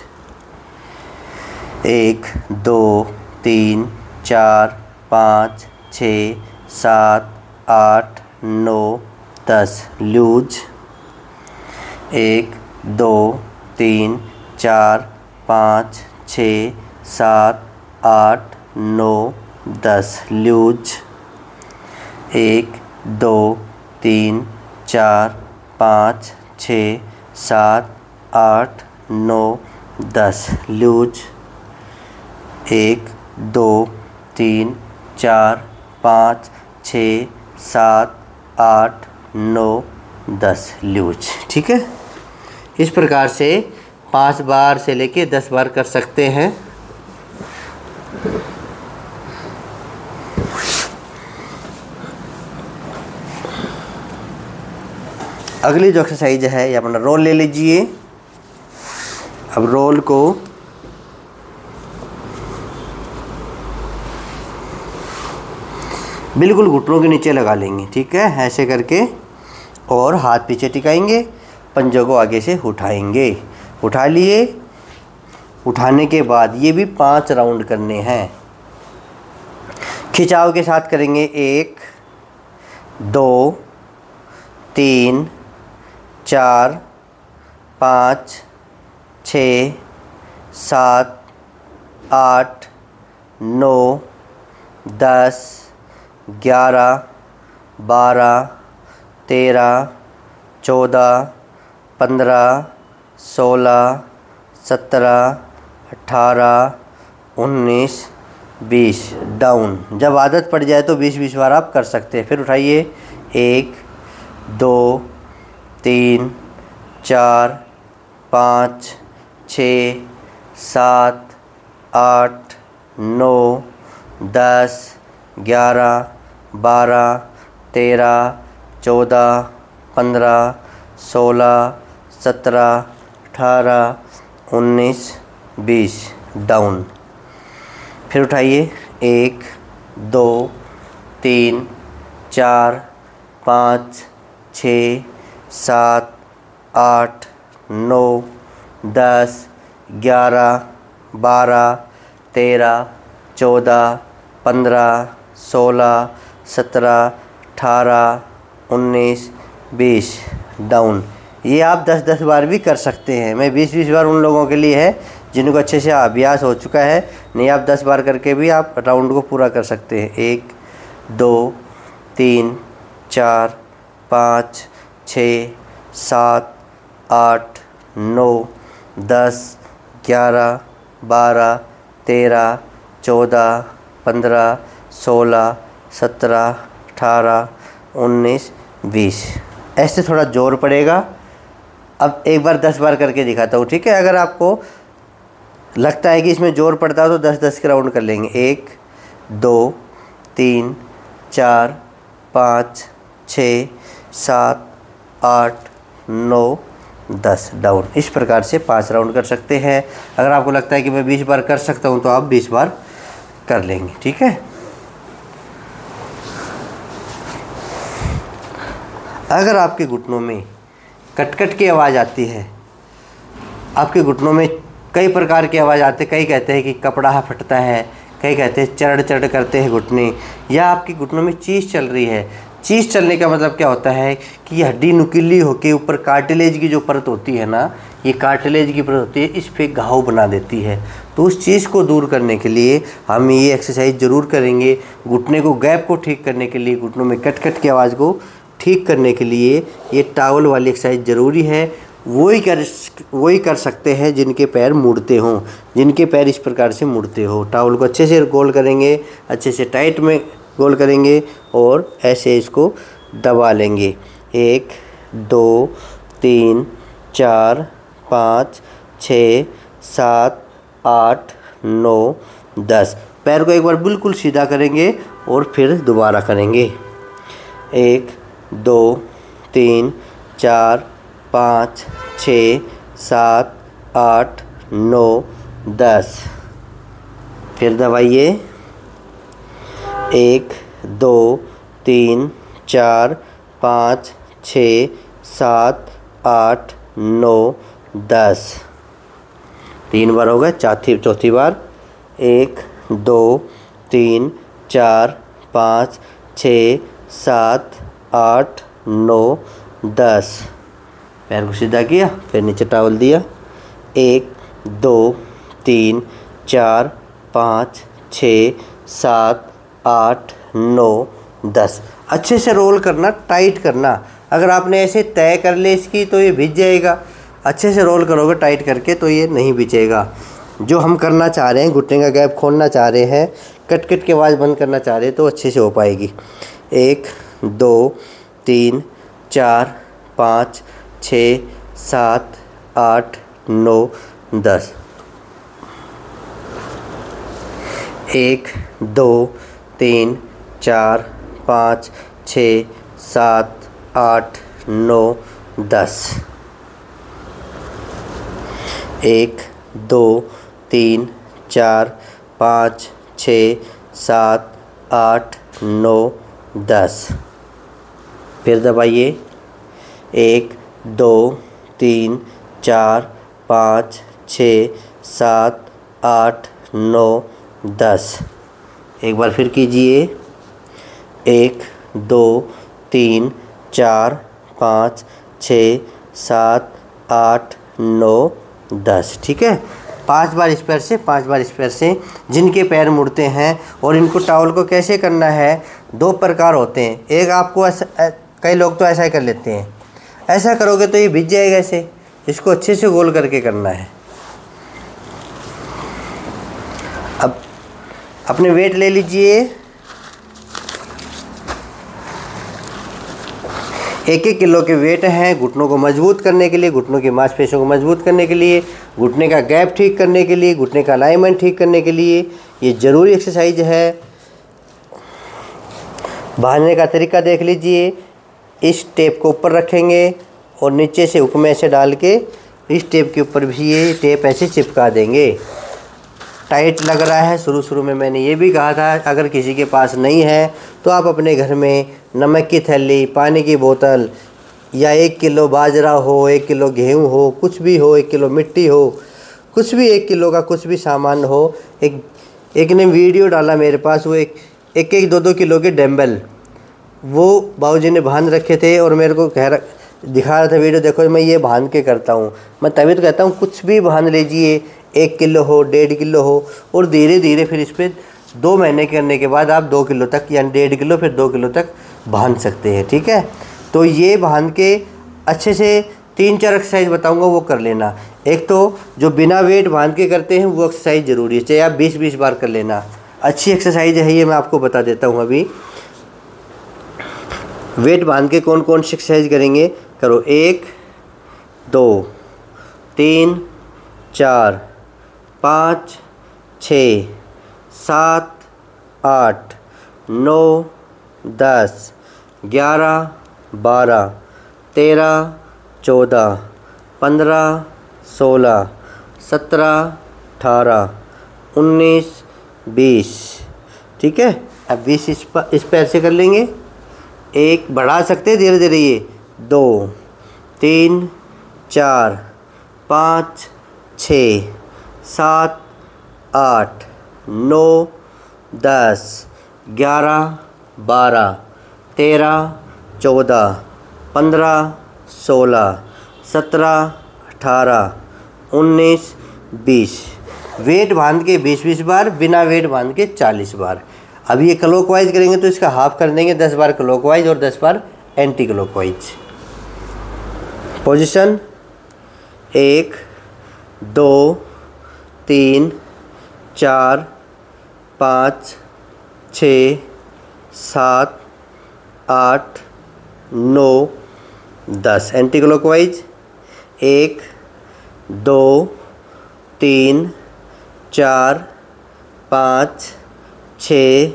1 2 3 4 5 6 7 8 9 10 loose. 1 2 3 4 5 6 7 8 9 10 loose. 1 2 3 4 5 6 7 8 9 10 loose. 1 2 3 4 5 6 7 8 9 10 loose. ठीक है, इस प्रकार से 5 बार से लेके 10 बार कर सकते हैं। अगली जो एक्सरसाइज है, ये अपना रोल ले लीजिए। अब रोल को बिल्कुल घुटनों के नीचे लगा लेंगे। ठीक है, ऐसे करके, और हाथ पीछे टिकाएंगे, पंजों को आगे से उठाएंगे। उठा लिए। उठाने के बाद ये भी 5 राउंड करने हैं। खिंचाव के साथ करेंगे। 1 2 3 4 5 6 7 8 9 10 11 12 13 14 15 16 17 18 19 20 डाउन। जब आदत पड़ जाए तो 20-20 बार आप कर सकते हैं। फिर उठाइए। 1 2 3 4 5 6 7 8 9 10 11 12 13 14 15 16 17 18 19 20 डाउन। फिर उठाइए। 1 2 3 4 5 6 7 8 9 10 11 12 13 14 15 16 17 18 19 20 डाउन। ये आप 10-10 बार भी कर सकते हैं। मैं 20-20 बार उन लोगों के लिए है जिनको अच्छे से अभ्यास हो चुका है। नहीं, आप 10 बार करके भी आप राउंड को पूरा कर सकते हैं। 1 2 3 4 5 6 7 8 9 10 11 12 13 14 15 16 17 18 19 20। ऐसे थोड़ा जोर पड़ेगा। अब एक बार 10 बार करके दिखाता हूँ। ठीक है, अगर आपको लगता है कि इसमें जोर पड़ता है तो 10-10 के राउंड कर लेंगे। 1 2 3 4 5 6 7 8 9 10 डाउन। इस प्रकार से 5 राउंड कर सकते हैं। अगर आपको लगता है कि मैं 20 बार कर सकता हूं तो आप 20 बार कर लेंगे। ठीक है। अगर आपके घुटनों में कट-कट की आवाज़ आती है, आपके घुटनों में कई प्रकार की आवाज़ आती है, कई कहते हैं कि कपड़ा फटता है, कई कहते हैं चढ़ चढ़ करते हैं घुटने, या आपके घुटनों में चीज़ चल रही है। चीज़ चलने का मतलब क्या होता है कि ये हड्डी नुकीली होकर ऊपर कार्टिलेज की जो परत होती है ना, ये कार्टिलेज की परत होती है, इस पे घाव बना देती है। तो उस चीज़ को दूर करने के लिए हम ये एक्सरसाइज ज़रूर करेंगे। घुटने को गैप को ठीक करने के लिए, घुटनों में कट-कट की आवाज़ को ठीक करने के लिए ये टावल वाली एक्सरसाइज ज़रूरी है। वही कर सकते हैं जिनके पैर मुड़ते हों, जिनके पैर इस प्रकार से मुड़ते हो। टावल को अच्छे से गोल करेंगे, अच्छे से टाइट में गोल करेंगे और ऐसे इसको दबा लेंगे। 1 2 3 4 5 6 7 8 9 10। पैर को एक बार बिल्कुल सीधा करेंगे और फिर दोबारा करेंगे। 1 2 3 4 5 6 7 8 9 10। फिर दबाइए। 1 2 3 4 5 6 7 8 9 10। 3 बार हो गए। चौथी बार 1 2 3 4 5 6 7 8 9 10। पैर को सीधा किया, फिर नीचे टॉवल दिया। 1 2 3 4 5 6 7 8 9 10। अच्छे से रोल करना, टाइट करना। अगर आपने ऐसे तय कर ले इसकी तो ये भिज जाएगा। अच्छे से रोल करोगे टाइट करके तो ये नहीं भिजेगा। जो हम करना चाह रहे हैं, घुटने का गैप खोलना चाह रहे हैं, कट की आवाज़ बंद करना चाह रहे हैं, तो अच्छे से हो पाएगी। 1 2 3 4 5 6 7 8 9 10। 1 2 3 4 5 6 7 8 9 10। 1 2 3 4 5 6 7 8 9 10। फिर दबाइए। 1 2 3 4 5 6 7 8 9 10। एक बार फिर कीजिए। 1 2 3 4 5 6 7 8 9 10। ठीक है। 5 बार इस पैर से, 5 बार इस पैर से। जिनके पैर मुड़ते हैं, और इनको टॉवल को कैसे करना है, 2 प्रकार होते हैं। एक आपको ऐसा, कई लोग तो ऐसा ही कर लेते हैं। ऐसा करोगे तो ये भिज जाएगा ऐसे। इसको अच्छे से गोल करके करना है। अब अपने वेट ले लीजिए। 1-1 किलो के वेट हैं। घुटनों को मजबूत करने के लिए, घुटनों की मांसपेशियों को मजबूत करने के लिए, घुटने का गैप ठीक करने के लिए, घुटने का अलाइनमेंट ठीक करने के लिए ये ज़रूरी एक्सरसाइज है। बांधने का तरीका देख लीजिए। इस टेप को ऊपर रखेंगे और नीचे से हुक में ऐसे डाल के इस टेप के ऊपर भी ये टेप ऐसे चिपका देंगे। टाइट लग रहा है। शुरू में मैंने ये भी कहा था, अगर किसी के पास नहीं है तो आप अपने घर में नमक की थैली, पानी की बोतल, या 1 किलो बाजरा हो, 1 किलो गेहूँ हो, कुछ भी हो, 1 किलो मिट्टी हो, कुछ भी 1 किलो का कुछ भी सामान हो। एक ने वीडियो डाला मेरे पास, वो एक 2-2 किलो के डम्बल वो बाबूजी ने बांध रखे थे और मेरे को दिखा रहा था वीडियो, देखो मैं ये बांध के करता हूँ। मैं तभी तो कहता हूँ कुछ भी बांध लीजिए, 1 किलो हो, 1.5 किलो हो, और धीरे धीरे फिर इस पर 2 महीने करने के बाद आप 2 किलो तक, यानी 1.5 किलो फिर 2 किलो तक बांध सकते हैं। ठीक है। तो ये बांध के अच्छे से 3-4 एक्सरसाइज बताऊंगा, वो कर लेना। एक तो जो बिना वेट बांध के करते हैं वो एक्सरसाइज ज़रूरी है, चाहे आप 20-20 बार कर लेना। अच्छी एक्सरसाइज है ये, मैं आपको बता देता हूँ। अभी वेट बांध के कौन कौन सी एक्सरसाइज करेंगे, करो। 1 2 3 4 5 6 7 8 9 10 11 12 13 14 15 16 17 18 19 20। ठीक है, अब 20 इस पैर से कर लेंगे। एक बढ़ा सकते हैं धीरे धीरे, ये 2 3 4 5 6 7 8 9 10 11 12 13 14 15 16 17 18 19 20। वेट बांध के 20-20 बार, बिना वेट बांध के 40 बार। अब ये क्लॉकवाइज करेंगे तो इसका हाफ कर देंगे, 10 बार क्लॉकवाइज और 10 बार anti clockwise. Position 1 2 3 4 5 6 7 8 9 10। Anti clockwise 1 2 3 4 5 6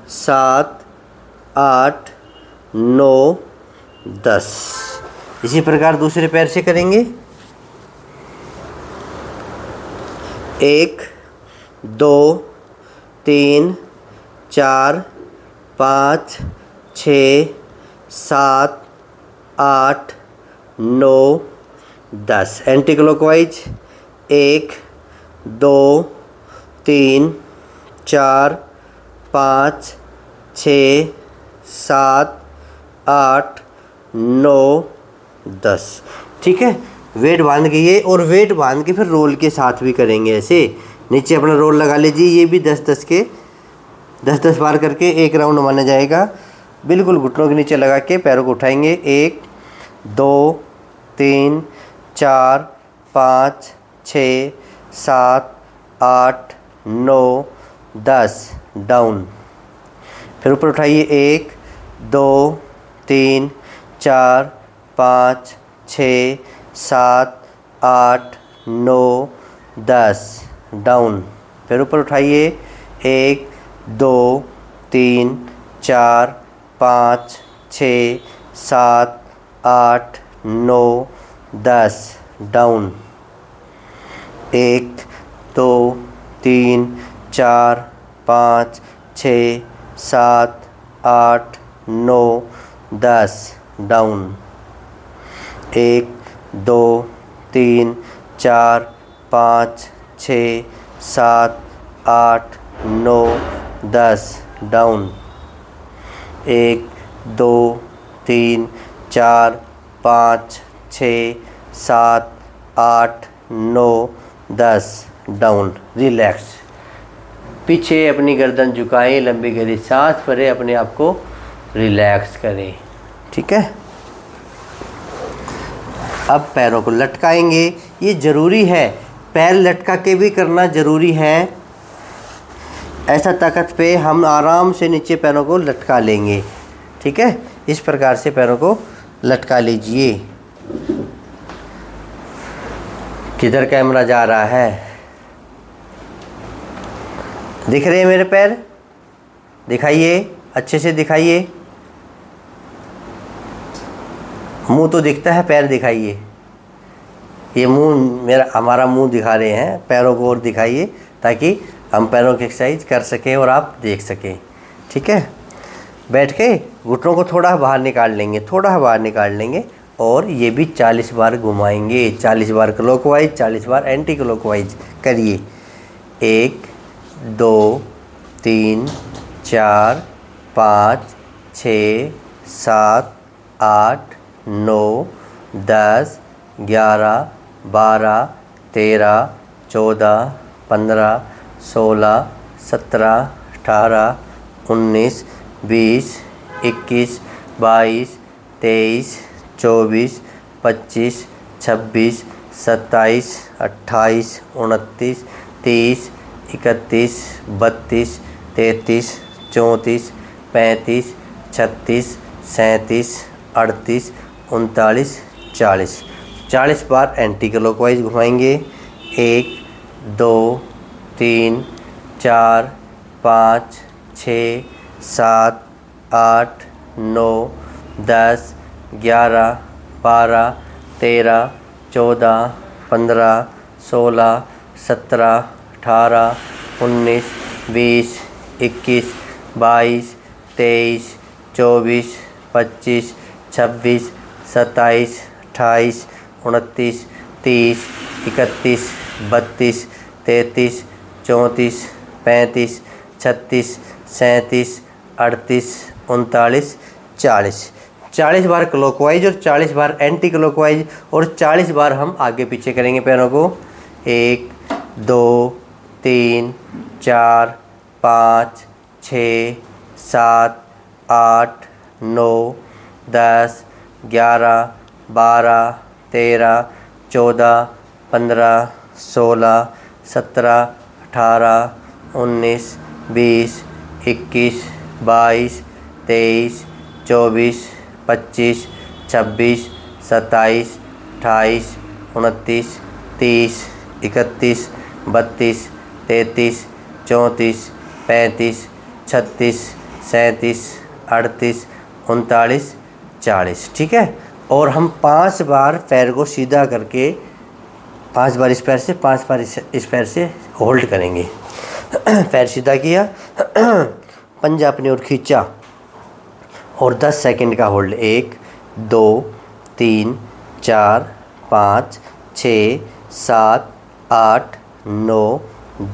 7 8 9 10। इसी प्रकार दूसरे पैर से करेंगे। 1 2 3 4 5 6 7 8 9 10। Anti clockwise 1 2 3 4 5 6 7 8 9 10। ठीक है, वेट बांध के ये, और वेट बांध के फिर रोल के साथ भी करेंगे। ऐसे नीचे अपना रोल लगा लीजिए। ये भी 10-10 के 10-10 बार करके एक राउंड माना जाएगा। बिल्कुल घुटनों के नीचे लगा के पैरों को उठाएंगे। 1 2 3 4 5 6 7 8 9 10 डाउन। फिर ऊपर उठाइए। 1 2 3 4 5 6 7 8 9 10 डाउन। फिर ऊपर उठाइए। 1 2 3 4 5 6 7 8 9 10 down. 1 2 3 4 5 6 7 8 9 10 down. 1 2 3 4 5 6 7 8 9 10 down. 1 2 3 4 5 6 7 8 9 10 down. Relax. पीछे अपनी गर्दन झुकाएं, लंबी गहरी सांस भरें, अपने आप को रिलैक्स करें। ठीक है, अब पैरों को लटकाएंगे। ये ज़रूरी है, पैर लटका के भी करना ज़रूरी है। ऐसा ताकत पे हम आराम से नीचे पैरों को लटका लेंगे। ठीक है, इस प्रकार से पैरों को लटका लीजिए। किधर कैमरा जा रहा है? दिख रहे हैं मेरे पैर? दिखाइए, अच्छे से दिखाइए। मुंह तो दिखता है, पैर दिखाइए। ये मुंह हमारा मुंह दिखा रहे हैं, पैरों को और दिखाइए ताकि हम पैरों की एक्सरसाइज कर सकें और आप देख सकें। ठीक है, बैठ के घुटनों को थोड़ा बाहर निकाल लेंगे, थोड़ा बाहर निकाल लेंगे और ये भी 40 बार घुमाएंगे। 40 बार क्लॉकवाइज, 40 बार एंटी क्लॉकवाइज। करिए। 1 2 3 4 5 6 7 8 9 10 11 12 13 14 15 16 17 18 19 20 21 22 23 24 25 26 27 28 29 30 31 32 33 34 35 36 37 38 39 40। 40 बार एंटी क्लॉकवाइज घुमाएंगे। 1 2 3 4 5 6 7 8 9 10 11 12 13 14 15 16 17 18 19 20 21 22 23 24 25 26 27 28 29 30 31 32 33 34 35 36 37 38 39 40। 40 बार क्लॉकवाइज और 40 बार एंटी क्लॉकवाइज और 40 बार हम आगे पीछे करेंगे पैरों को। 1 2 3 4 5 6 7 8 9 10 11 12 13 14 15 16 17 18 19 20 21 22 23 24 25 26 27 28 29 30 31 32 33 34 35 36 37 38 39 40। ठीक है। और हम 5 बार पैर को सीधा करके 5 बार इस पैर से 5 बार इस पैर से होल्ड करेंगे। पैर सीधा किया, पंजा अपनी ओर खींचा और 10 सेकंड का होल्ड। 1 2 3 4 5 6 7 8 9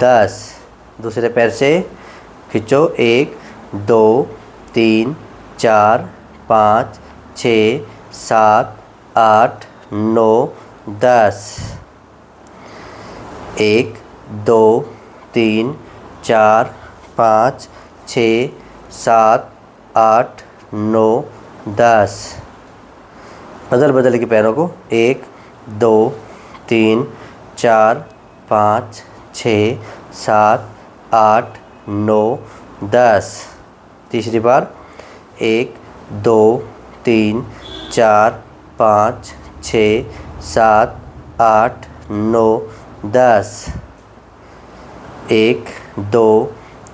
10। दूसरे पैर से खींचो। 1 2 3 4 5 6 7 8 9 10। 1 2 3 4 5 6 7 8 9 10। बदल बदल के पैरों को। 1 2 3 4 5 6 7 8 9 10। तीसरी बार। 1 2 3 4 5 6 7 8 9 10। 1 2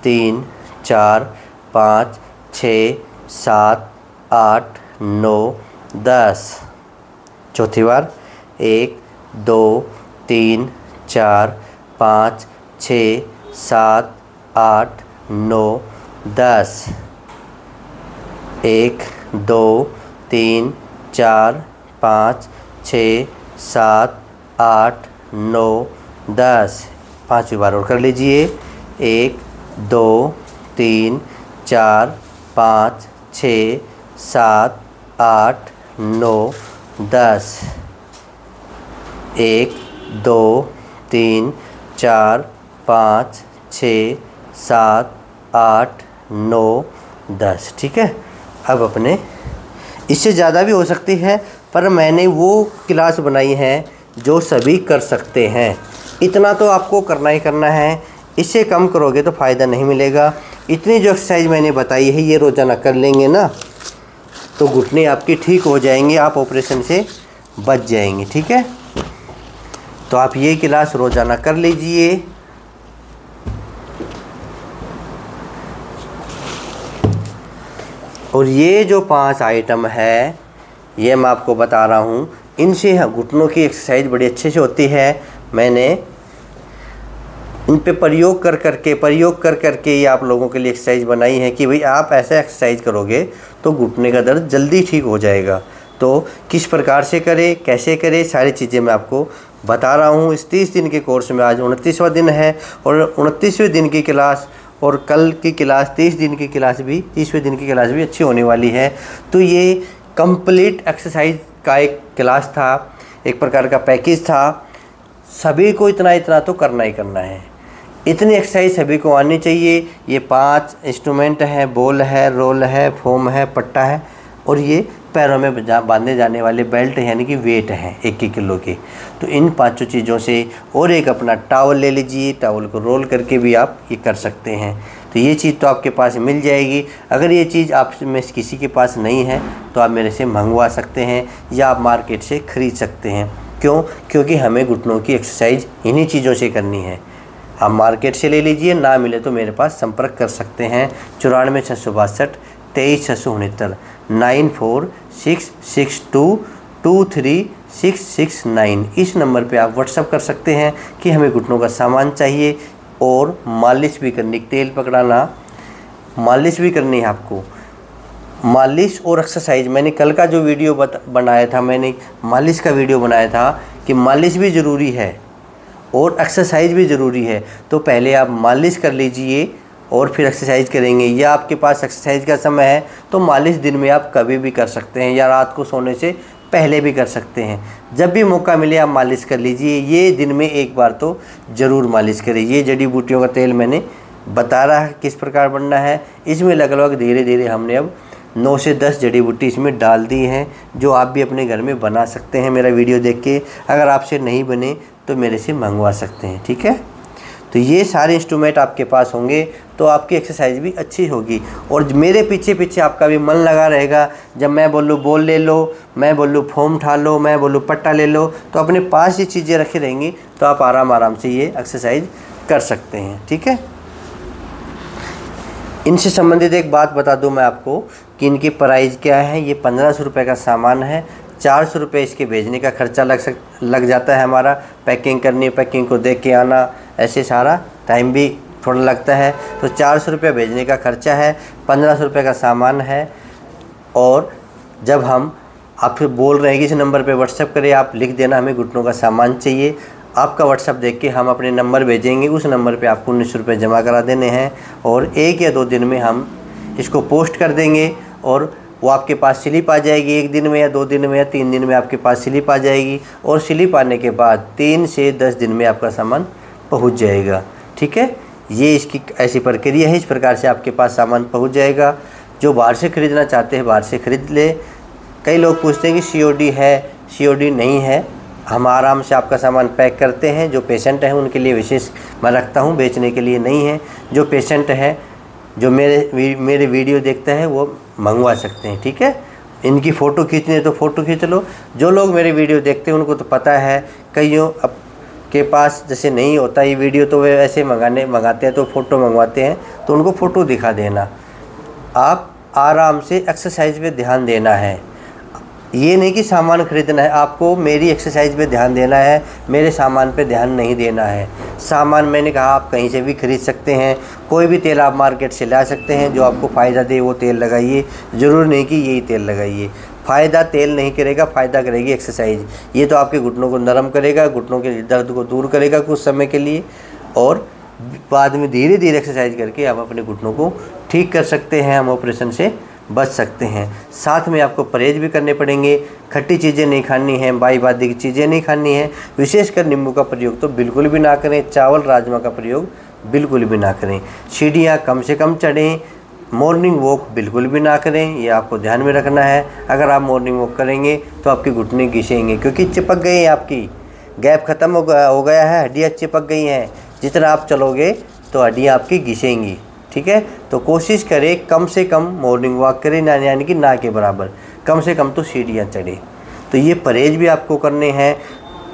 3 4 5 6 7 8 9 10। चौथी बार। 1 2 3 4 5 6 7 8 9 10। 1 2 3 4 5 6 7 8 9 10। 5वीं बार और कर लीजिए। 1 2 3 4 5 6 7 8 9 10। 1 2 3 4 5 6 7 8 9 10। ठीक है। अब अपने इससे ज़्यादा भी हो सकती है, पर मैंने वो क्लास बनाई है जो सभी कर सकते हैं। इतना तो आपको करना ही करना है, इससे कम करोगे तो फ़ायदा नहीं मिलेगा। इतनी जो एक्सरसाइज मैंने बताई है ये रोज़ाना कर लेंगे ना तो घुटने आपकी ठीक हो जाएंगे, आप ऑपरेशन से बच जाएंगे। ठीक है। तो आप ये क्लास रोज़ाना कर लीजिए। और ये जो 5 आइटम है ये मैं आपको बता रहा हूँ, इनसे घुटनों की एक्सरसाइज बड़ी अच्छे से होती है। मैंने इन पे प्रयोग कर करके ये आप लोगों के लिए एक्सरसाइज बनाई है कि भाई आप ऐसा एक्सरसाइज करोगे तो घुटने का दर्द जल्दी ठीक हो जाएगा। तो किस प्रकार से करें, कैसे करें, सारी चीज़ें मैं आपको बता रहा हूँ इस 30 दिन के कोर्स में। आज 29वां दिन है और 29वें दिन की क्लास और कल की क्लास 30 दिन की क्लास भी 30वें दिन की क्लास भी अच्छी होने वाली है। तो ये कंप्लीट एक्सरसाइज का एक क्लास था, एक प्रकार का पैकेज था। सभी को इतना तो करना ही करना है। इतनी एक्सरसाइज सभी को आनी चाहिए। ये 5 इंस्ट्रूमेंट हैं, बॉल है, रोल है, फोम है, पट्टा है और ये पैरों में बांधे जाने वाले बेल्ट यानी कि वेट हैं 1-1 किलो के। तो इन 5 चीज़ों से और एक अपना टॉवल ले लीजिए, टॉवल को रोल करके भी आप ये कर सकते हैं। तो ये चीज़ तो आपके पास मिल जाएगी। अगर ये चीज़ आप में किसी के पास नहीं है तो आप मेरे से मंगवा सकते हैं या आप मार्केट से ख़रीद सकते हैं। क्यों? क्योंकि हमें घुटनों की एक्सरसाइज इन्हीं चीज़ों से करनी है। आप मार्केट से ले लीजिए, ना मिले तो मेरे पास संपर्क कर सकते हैं 94 662 23 669 9466223669। इस नंबर पे आप व्हाट्सअप कर सकते हैं कि हमें घुटनों का सामान चाहिए और मालिश भी करनी, तेल पकड़ाना, मालिश भी करनी है आपको। मालिश और एक्सरसाइज, मैंने कल का जो वीडियो बनाया था, मैंने मालिश का वीडियो बनाया था कि मालिश भी ज़रूरी है और एक्सरसाइज भी ज़रूरी है। तो पहले आप मालिश कर लीजिए और फिर एक्सरसाइज करेंगे, या आपके पास एक्सरसाइज का समय है तो मालिश दिन में आप कभी भी कर सकते हैं या रात को सोने से पहले भी कर सकते हैं। जब भी मौका मिले आप मालिश कर लीजिए। ये दिन में एक बार तो ज़रूर मालिश करें। ये जड़ी बूटियों का तेल मैंने बता रहा है किस प्रकार बनना है। इसमें लगभग धीरे धीरे हमने अब 9 से 10 जड़ी बूटी इसमें डाल दी हैं, जो आप भी अपने घर में बना सकते हैं मेरा वीडियो देख के। अगर आपसे नहीं बने तो मेरे से मंगवा सकते हैं, ठीक है। तो ये सारे इंस्ट्रूमेंट आपके पास होंगे तो आपकी एक्सरसाइज भी अच्छी होगी और मेरे पीछे पीछे आपका भी मन लगा रहेगा। जब मैं बोलूँ बॉल ले लो, मैं बोलूँ फोम उठा लो, मैं बोलूँ पट्टा ले लो, तो अपने पास ये चीज़ें रखी रहेंगी तो आप आराम से ये एक्सरसाइज कर सकते हैं, ठीक है। इनसे संबंधित एक बात बता दूं मैं आपको कि इनकी प्राइस क्या है। ये 1500 रुपये का सामान है। 400 रुपये इसके भेजने का खर्चा लग जाता है हमारा। पैकिंग करनी, पैकिंग को देख के आना, ऐसे सारा टाइम भी थोड़ा लगता है। तो 400 रुपये भेजने का खर्चा है, 1500 रुपये का सामान है। और जब हम आप फिर बोल रहे हैं कि इस नंबर पे व्हाट्सएप करें, आप लिख देना हमें घुटनों का सामान चाहिए। आपका व्हाट्सएप देख के हम अपने नंबर भेजेंगे, उस नंबर पे आपको 19 रुपये जमा करा देने हैं और 1 या 2 दिन में हम इसको पोस्ट कर देंगे और वो आपके पास स्लिप आ जाएगी। 1 दिन में या 2 दिन में या 3 दिन में आपके पास स्लिप आ जाएगी और स्लिप आने के बाद 3 से 10 दिन में आपका सामान पहुंच जाएगा, ठीक है। ये इसकी ऐसी प्रक्रिया है। इस प्रकार से आपके पास सामान पहुंच जाएगा। जो बाहर से ख़रीदना चाहते हैं बाहर से ख़रीद ले। कई लोग पूछते हैं कि COD है, COD नहीं है। हम आराम से आपका सामान पैक करते हैं। जो पेशेंट हैं उनके लिए विशेष मैं रखता हूं, बेचने के लिए नहीं है। जो पेशेंट है जो मेरे वीडियो देखता है वो मंगवा सकते हैं, ठीक है। इनकी फ़ोटो खींचनी है तो फ़ोटो खींच लो। जो लोग मेरे वीडियो देखते हैं उनको तो पता है। कईयों के पास जैसे नहीं होता ये वीडियो तो वे ऐसे मंगाते हैं तो फ़ोटो मंगवाते हैं, तो उनको फ़ोटो दिखा देना। आप आराम से एक्सरसाइज पे ध्यान देना है। ये नहीं कि सामान खरीदना है, आपको मेरी एक्सरसाइज पे ध्यान देना है, मेरे सामान पे ध्यान नहीं देना है। सामान मैंने कहा आप कहीं से भी खरीद सकते हैं। कोई भी तेल आप मार्केट से ला सकते हैं जो आपको फ़ायदा दे वो तेल लगाइए। ज़रूर नहीं कि यही तेल लगाइए। फ़ायदा तेल नहीं करेगा, फ़ायदा करेगी एक्सरसाइज। ये तो आपके घुटनों को नरम करेगा, घुटनों के दर्द को दूर करेगा कुछ समय के लिए और बाद में धीरे धीरे एक्सरसाइज करके आप अपने घुटनों को ठीक कर सकते हैं। हम ऑपरेशन से बच सकते हैं। साथ में आपको परहेज भी करने पड़ेंगे। खट्टी चीज़ें नहीं खानी हैं, बाई बादी की चीज़ें नहीं खानी हैं। विशेषकर नींबू का प्रयोग तो बिल्कुल भी ना करें। चावल राजमा का प्रयोग बिल्कुल भी ना करें। सीढ़ियाँ कम से कम चढ़ें। मॉर्निंग वॉक बिल्कुल भी ना करें, ये आपको ध्यान में रखना है। अगर आप मॉर्निंग वॉक करेंगे तो आपके घुटने घिसेंगे क्योंकि चिपक गए हैं, आपकी गैप ख़त्म हो गया है, हड्डियाँ चिपक गई हैं। जितना आप चलोगे तो हड्डियाँ आपकी घिसेंगी, ठीक है। तो कोशिश करें कम से कम मॉर्निंग वॉक करें, यानी कि ना के बराबर, कम से कम तो सीढ़ियाँ चढ़े। तो ये परहेज भी आपको करने हैं।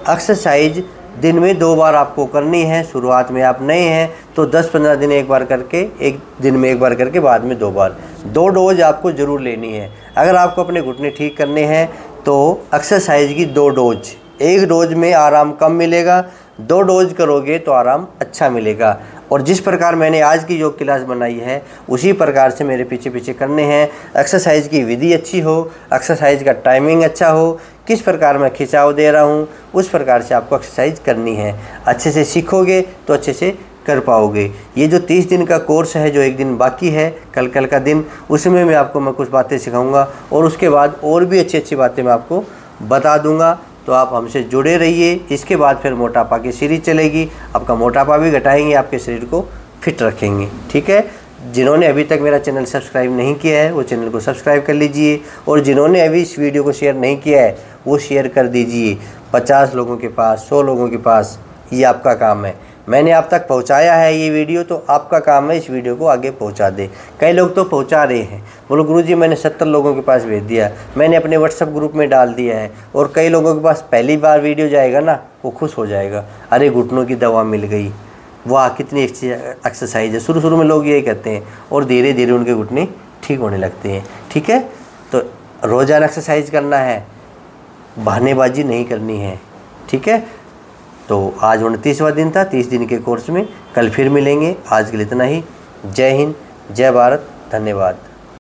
एक्सरसाइज दिन में 2 बार आपको करनी है। शुरुआत में आप नए हैं तो 10-15 दिन एक बार करके, एक दिन में एक बार करके, बाद में 2 बार। 2 डोज आपको ज़रूर लेनी है। अगर आपको अपने घुटने ठीक करने हैं तो एक्सरसाइज की 2 डोज। 1 डोज में आराम कम मिलेगा, 2 डोज करोगे तो आराम अच्छा मिलेगा। और जिस प्रकार मैंने आज की योग क्लास बनाई है उसी प्रकार से मेरे पीछे पीछे करने हैं। एक्सरसाइज की विधि अच्छी हो, एक्सरसाइज का टाइमिंग अच्छा हो, किस प्रकार मैं खिंचाव दे रहा हूँ उस प्रकार से आपको एक्सरसाइज करनी है। अच्छे से सीखोगे तो अच्छे से कर पाओगे। ये जो 30 दिन का कोर्स है, जो 1 दिन बाकी है कल का दिन, उसमें मैं कुछ बातें सिखाऊंगा और उसके बाद और भी अच्छी बातें मैं आपको बता दूंगा। तो आप हमसे जुड़े रहिए। इसके बाद फिर मोटापा की सीरीज चलेगी। आपका मोटापा भी घटाएंगे, आपके शरीर को फिट रखेंगे, ठीक है। जिन्होंने अभी तक मेरा चैनल सब्सक्राइब नहीं किया है वो चैनल को सब्सक्राइब कर लीजिए और जिन्होंने अभी इस वीडियो को शेयर नहीं किया है वो शेयर कर दीजिए 50 लोगों के पास, 100 लोगों के पास। ये आपका काम है। मैंने आप तक पहुंचाया है ये वीडियो, तो आपका काम है इस वीडियो को आगे पहुंचा दे। कई लोग तो पहुंचा रहे हैं, बोलो गुरुजी मैंने 70 लोगों के पास भेज दिया, मैंने अपने व्हाट्सएप ग्रुप में डाल दिया है। और कई लोगों के पास पहली बार वीडियो जाएगा ना, वो खुश हो जाएगा, अरे घुटनों की दवा मिल गई, वाह कितनी अच्छी एक्सरसाइज है। शुरू में लोग यही कहते हैं और धीरे धीरे उनके घुटने ठीक होने लगते हैं। ठीक है, तो रोज़ाना एक्सरसाइज करना है, बहानेबाजी नहीं करनी है। ठीक है, तो आज 29वां दिन था 30 दिन के कोर्स में। कल फिर मिलेंगे, आज के लिए इतना ही। जय हिंद, जय भारत, धन्यवाद।